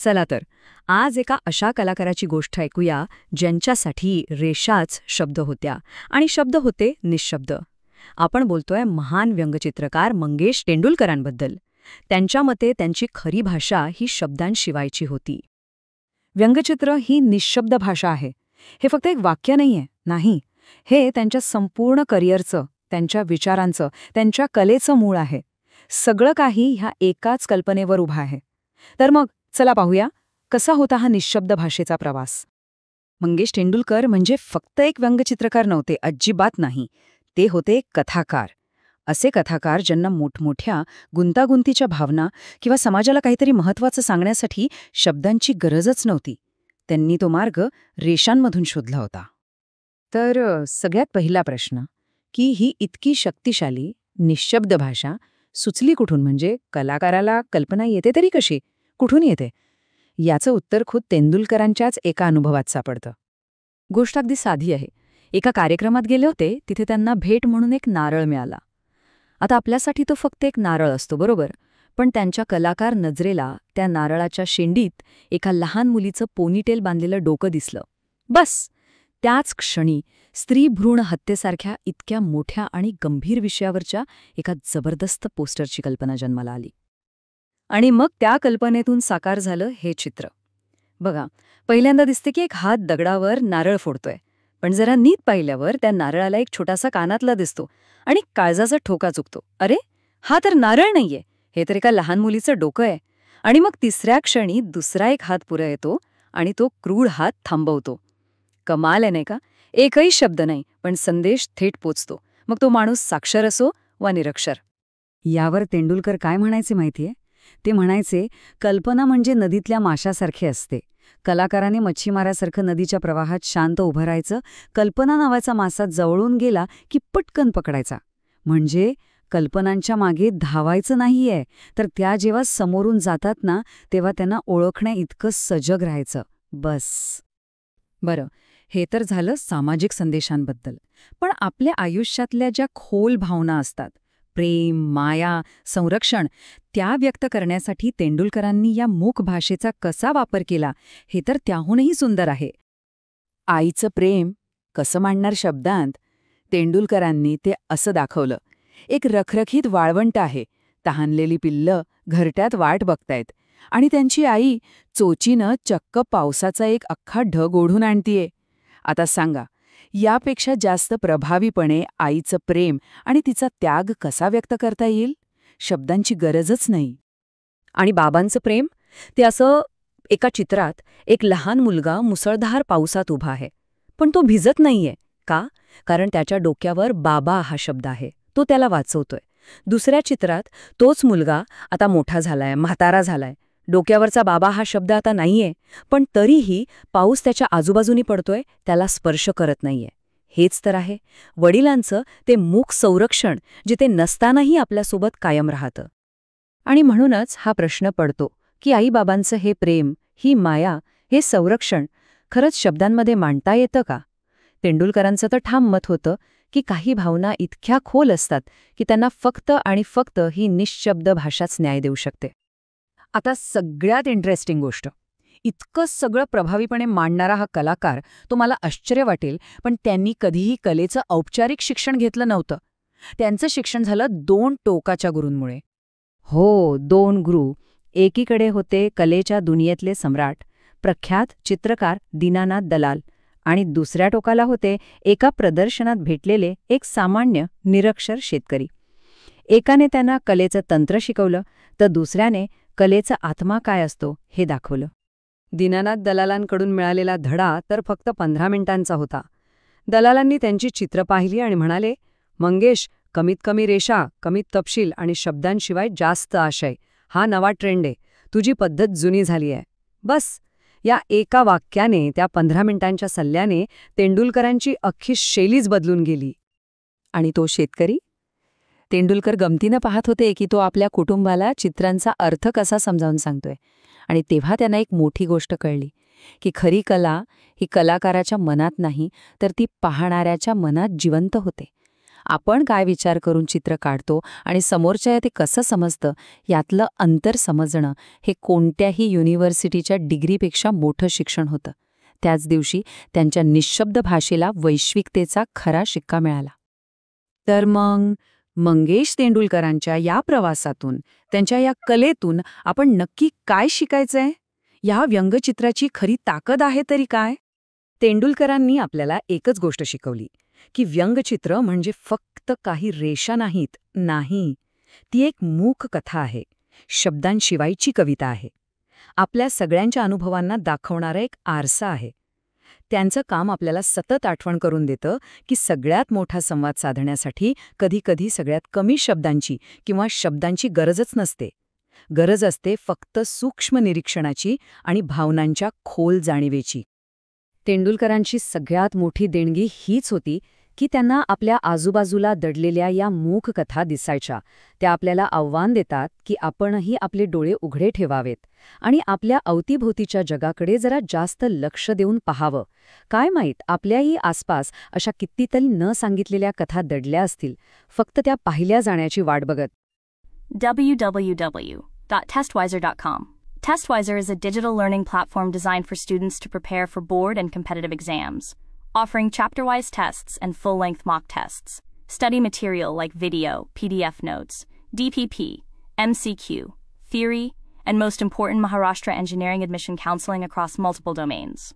चला तर आज एका अशा कलाकाराची गोष्ट ऐकूया ज्यांच्यासाठी रेषाच शब्द होत्या आणि शब्द होते निःशब्द. आपण बोलतोय महान व्यंगचित्रकार मंगेश तेंडुलकरांबद्दल. त्यांच्या मते त्यांची खरी भाषा ही शब्दांशिवायची होती. व्यंगचित्र ही निःशब्द भाषा आहे. हे फक्त एक वाक्य नाहीये, नाही. हे त्यांच्या संपूर्ण करिअरचं, त्यांच्या विचारांचं, त्यांच्या कलेचं मूळ आहे. सगळं काही ह्या एकाच कल्पनेवर उभा आहे. तर मग चला पाहूया कसा होता हा निःशब्द भाषेचा प्रवास. मंगेश तेंडुलकर म्हणजे फक्त एक व्यंगचित्रकार नव्हते, अजिबात नाही. ते होते कथाकार. असे कथाकार ज्यांना मोठमोठ्या गुंतागुंतीच्या भावना किंवा समाजाला काहीतरी महत्त्वाचं सांगण्यासाठी शब्दांची गरजच नव्हती. त्यांनी तो मार्ग रेषांमधून शोधला होता. तर सगळ्यात पहिला प्रश्न की ही इतकी शक्तिशाली निःशब्द भाषा सुचली कुठून? म्हणजे कलाकाराला कल्पना येते तरी कशी, कुठून येते? याचं उत्तर खुद तेंडुलकरांच्याच एका अनुभवात सापडतं. गोष्ट अगदी साधी आहे. एका कार्यक्रमात गेले होते, तिथे त्यांना भेट म्हणून एक नारळ मिळाला. आता आपल्यासाठी तो फक्त एक नारळ असतो, बरोबर. पण त्यांच्या कलाकार नजरेला त्या नारळाच्या शेंडीत एका लहान मुलीचं पोनीटेल बांधलेलं डोकं दिसलं. बस त्याच क्षणी स्त्री भ्रूण हत्येसारख्या इतक्या मोठ्या आणि गंभीर विषयावरच्या एका जबरदस्त पोस्टरची कल्पना जन्माला आली. आणि मग त्या कल्पनेतून साकार झालं हे चित्र. बघा, पहिल्यांदा दिसते की एक हात दगडावर नारळ फोडतोय, पण जरा नीट पाहिल्यावर त्या नारळाला एक छोटासा कानातला दिसतो आणि काळजाचा ठोका चुकतो. अरे, हा तर नारळ नाहीये, हे तर एका लहान मुलीचं डोकं आहे. आणि मग तिसऱ्या क्षणी दुसरा एक हात पुढे येतो आणि तो क्रूर हात थांबवतो. कमाल आहे नाही का? एकही शब्द नाही, पण संदेश थेट पोचतो. मग तो माणूस साक्षर असो वा निरक्षर. यावर तेंडुलकर काय म्हणायचे माहितीये? ते म्हणायचे, कल्पना म्हणजे नदीतल्या माशासारखी असते. कलाकाराने मच्छीमारासारखं नदीच्या प्रवाहात शांत उभं राहायचं. कल्पना नावाचा मासा जवळून गेला की पटकन पकडायचा. म्हणजे कल्पनांच्या मागे धावायचं नाहीये, तर त्या जेव्हा समोरून जातात ना, तेव्हा त्यांना ओळखण्या इतकं सजग राहायचं. बस. बरं, हे तर झालं सामाजिक संदेशांबद्दल. पण आपल्या आयुष्यातल्या ज्या खोल भावना असतात, प्रेम, माया, संरक्षण, त्या व्यक्त करण्यासाठी तेंडुलकरांनी या मूक भाषेचा कसा वापर केला, हे तर त्याहूनही सुंदर आहे. आईचं प्रेम कसं मांडणार शब्दांत? तेंडुलकरांनी ते असं दाखवलं. एक रखरखीत वाळवंट आहे, तहानलेली पिल्लं घरट्यात वाट बघतायत आणि त्यांची आई चोचीनं चक्क पावसाचा एक अख्खा ढग ओढून आणतीये. आता सांगा, यापेक्षा जास्त प्रभावीपणे आईचं प्रेम आणि तिचा त्याग कसा व्यक्त करता येईल? शब्दांची गरजच नाही. आणि बाबांचं प्रेम? ते असं एका चित्रात एक लहान मुलगा मुसळधार पावसात उभा आहे, पण तो भिजत नाहीये. का? कारण त्याच्या डोक्यावर बाबा हा शब्द आहे, तो त्याला वाचवतोय. दुसऱ्या चित्रात तोच मुलगा आता मोठा झालाय, म्हातारा झालाय. डोक्यावरचा बाबा हा शब्द आता नाहीये, पण तरीही पाऊस त्याच्या आजूबाजूनी पडतोय, त्याला स्पर्श करत नाहीये. हेच तर आहे वडिलांचं ते मूक संरक्षण, जिथे नसतानाही आपल्यासोबत कायम राहतं. आणि म्हणूनच हा प्रश्न पडतो की आईबाबांचं हे प्रेम, ही माया, हे संरक्षण खरंच शब्दांमध्ये मांडता येतं का? तेंडुलकरांचं तर ठाम मत होतं की काही भावना इतक्या खोल असतात की त्यांना फक्त आणि फक्त ही निःशब्द भाषाच न्याय देऊ शकते. आता सगळ्यात इंटरेस्टिंग गोष्ट, इतकं सगळं प्रभावीपणे मांडणारा हा कलाकार, तुम्हाला आश्चर्य वाटेल, पण त्यांनी कधीही कलेचं औपचारिक शिक्षण घेतलं नव्हतं. त्यांचं शिक्षण झालं 2 टोकाच्या गुरूंमुळे. हो, 2 गुरू. एकीकडे होते कलेच्या दुनियेतले सम्राट, प्रख्यात चित्रकार दीनानाथ दलाल, आणि दुसऱ्या टोकाला होते एका प्रदर्शनात भेटलेले एक सामान्य निरक्षर शेतकरी. एकाने त्यांना कलेचं तंत्र शिकवलं, तर दुसऱ्याने कलेचा आत्मा काय असतो हे दाखवलं. दीनानाथ दलालांकडून मिळालेला धडा तर फक्त 15 मिनिटांचा होता. दलालांनी त्यांची चित्र पाहिली आणि म्हणाले, मंगेश, कमीत कमी रेषा, कमीत तपशील आणि शब्दांशिवाय जास्त आशय, हा नवा ट्रेंड आहे. तुझी पद्धत जुनी झाली आहे. बस, या एका वाक्याने, त्या 15 मिनिटांच्या सल्ल्याने तेंडुलकरांची अख्खी शैलीच बदलून गेली. आणि तो शेतकरी? तेंडुलकर गमतीनं पाहत होते की तो आपल्या कुटुंबाला चित्रांचा अर्थ कसा समजावून सांगतोय. आणि तेव्हा त्यांना एक मोठी गोष्ट कळली की खरी कला ही कलाकाराच्या मनात नाही, तर ती पाहणाऱ्याच्या मनात जिवंत होते. आपण काय विचार करून चित्र काढतो आणि समोरच्या ते कसं समजतं यातलं अंतर समजणं हे कोणत्याही युनिव्हर्सिटीच्या डिग्रीपेक्षा मोठं शिक्षण होतं. त्याच दिवशी त्यांच्या निःशब्द भाषेला वैश्विकतेचा खरा शिक्का मिळाला. तर मग मंगेश तेंडुलकरांच्या या प्रवासातून, त्यांच्या या कलेतून आपण नक्की काय शिकायचंय? या व्यंगचित्राची खरी ताकद आहे तरी काय? तेंडुलकरांनी आपल्याला एकच गोष्ट शिकवली, की व्यंगचित्र म्हणजे फक्त काही रेषा नाहीत. नाही, ती एक मूक कथा आहे, शब्दांशिवायची कविता आहे. आपल्या सगळ्यांच्या अनुभवांना दाखवणारा एक आरसा आहे. त्यांचं काम आपल्याला सतत आठवण करून देतं की सगळ्यात मोठा संवाद साधण्यासाठी कधीकधी सगळ्यात कमी शब्दांची किंवा शब्दांची गरजच नसते. गरज असते फक्त सूक्ष्म निरीक्षणाची आणि भावनांच्या खोल जाणीवेची. तेंडुलकरांची सगळ्यात मोठी देणगी हीच होती की त्यांना आपल्या आजूबाजूला दडलेल्या या मूक कथा दिसायच्या. त्या आपल्याला आव्हान देतात की आपणही आपले डोळे उघडे ठेवावेत आणि आपल्या अवतीभोवतीच्या जगाकडे जरा जास्त लक्ष देऊन पाहावं. काय माहीत, आपल्याही आसपास अशा कितीतरी न सांगितलेल्या कथा दडल्या असतील, फक्त त्या पाहिल्या जाण्याची वाट बघत. www.testwiser.com. Testwiser is a digital learning platform designed for students to prepare for board and competitive exams, offering chapter-wise tests and full-length mock tests. Study material like video, PDF notes, DPP, MCQ, theory, and most important, Maharashtra engineering admission counseling across multiple domains.